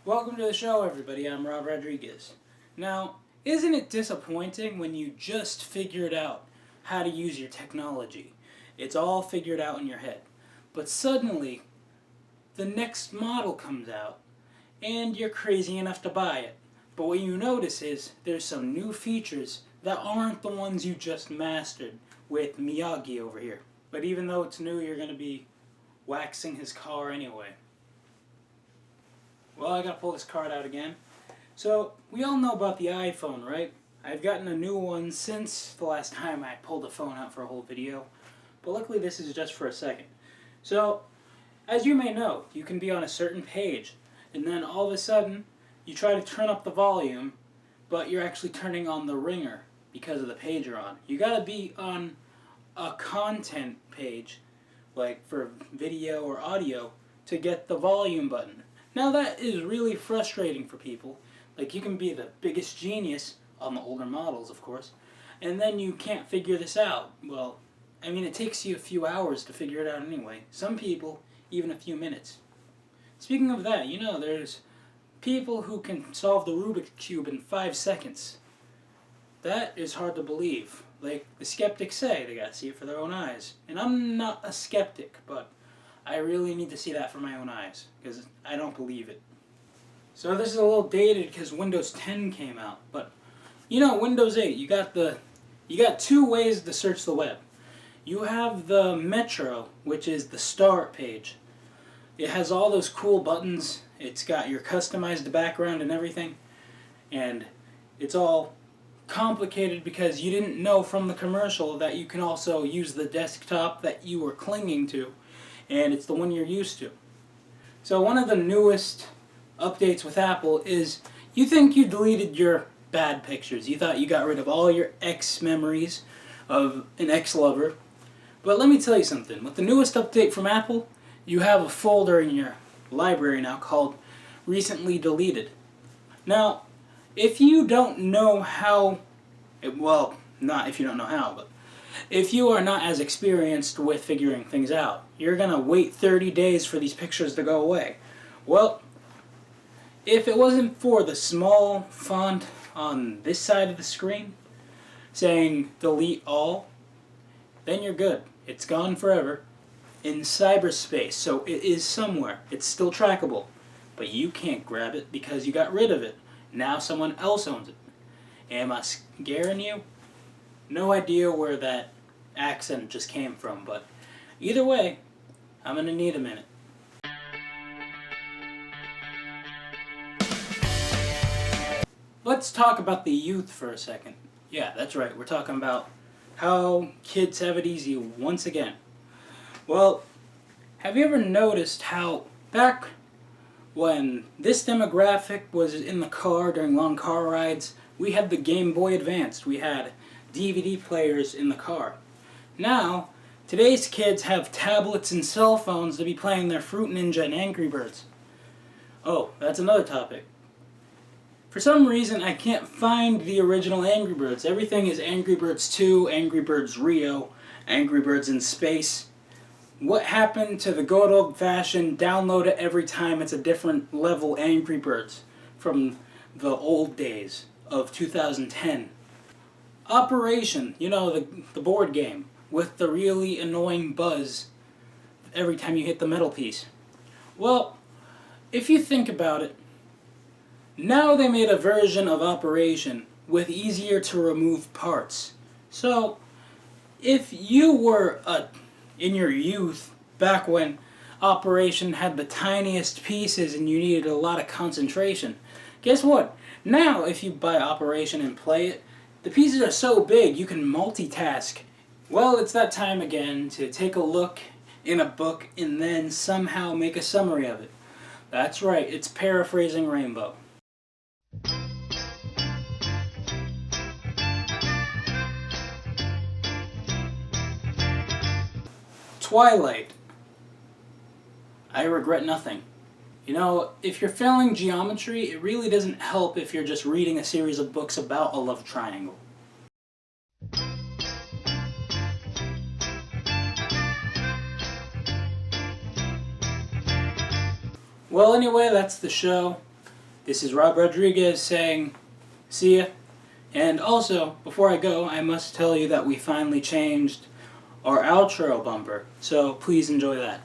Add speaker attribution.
Speaker 1: Welcome to the show, everybody. I'm Rob Rodriguez. Now, isn't it disappointing when you just figured out how to use your technology? It's all figured out in your head. But suddenly, the next model comes out, and you're crazy enough to buy it. But what you notice is there's some new features that aren't the ones you just mastered with Miyagi over here. But even though it's new, you're going to be waxing his car anyway. Well, I gotta pull this card out again. So, we all know about the iPhone, right? I've gotten a new one since the last time I pulled the phone out for a whole video. But luckily this is just for a second. So, as you may know, you can be on a certain page, and then all of a sudden, you try to turn up the volume, but you're actually turning on the ringer because of the page you're on. You gotta be on a content page, like for video or audio, to get the volume button. Now that is really frustrating for people. Like, you can be the biggest genius, on the older models of course, and then you can't figure this out. Well, I mean, it takes you a few hours to figure it out anyway. Some people, even a few minutes. Speaking of that, you know, there's people who can solve the Rubik's Cube in 5 seconds. That is hard to believe. Like the skeptics say, they gotta see it for their own eyes. And I'm not a skeptic, but I really need to see that for my own eyes, because I don't believe it. So this is a little dated because Windows 10 came out, but you know, Windows 8, you got two ways to search the web. You have the Metro, which is the start page. It has all those cool buttons. It's got your customized background and everything, and it's all complicated because you didn't know from the commercial that you can also use the desktop that you were clinging to, and it's the one you're used to. So one of the newest updates with Apple is you think you deleted your bad pictures. You thought you got rid of all your ex memories of an ex-lover. But let me tell you something. With the newest update from Apple, you have a folder in your library now called Recently Deleted. Now, if you don't know how, well, not if you don't know how, but if you are not as experienced with figuring things out, you're going to wait 30 days for these pictures to go away. Well, if it wasn't for the small font on this side of the screen saying delete all, then you're good. It's gone forever in cyberspace, so it is somewhere. It's still trackable, but you can't grab it because you got rid of it. Now someone else owns it. Am I scaring you? No idea where that accent just came from, but either way, I'm going to need a minute. Let's talk about the youth for a second. Yeah, that's right, we're talking about how kids have it easy once again. Well, have you ever noticed how back when this demographic was in the car during long car rides, we had the Game Boy Advance, we had DVD players in the car. Now, today's kids have tablets and cell phones to be playing their Fruit Ninja and Angry Birds. Oh, that's another topic. For some reason, I can't find the original Angry Birds. Everything is Angry Birds 2, Angry Birds Rio, Angry Birds in Space. What happened to the good old-fashioned download it every time it's a different level Angry Birds from the old days of 2010? Operation, you know, the board game with the really annoying buzz every time you hit the metal piece. Well, if you think about it, now they made a version of Operation with easier to remove parts. So, if you were in your youth, back when Operation had the tiniest pieces and you needed a lot of concentration, guess what? Now, if you buy Operation and play it, the pieces are so big you can multitask. Well, it's that time again to take a look in a book and then somehow make a summary of it. That's right, it's Paraphrasing Rainbow. Twilight. I regret nothing. You know, if you're failing geometry, it really doesn't help if you're just reading a series of books about a love triangle. Well, anyway, that's the show. This is Rob Rodriguez saying, see ya. And also, before I go, I must tell you that we finally changed our outro bumper, so please enjoy that.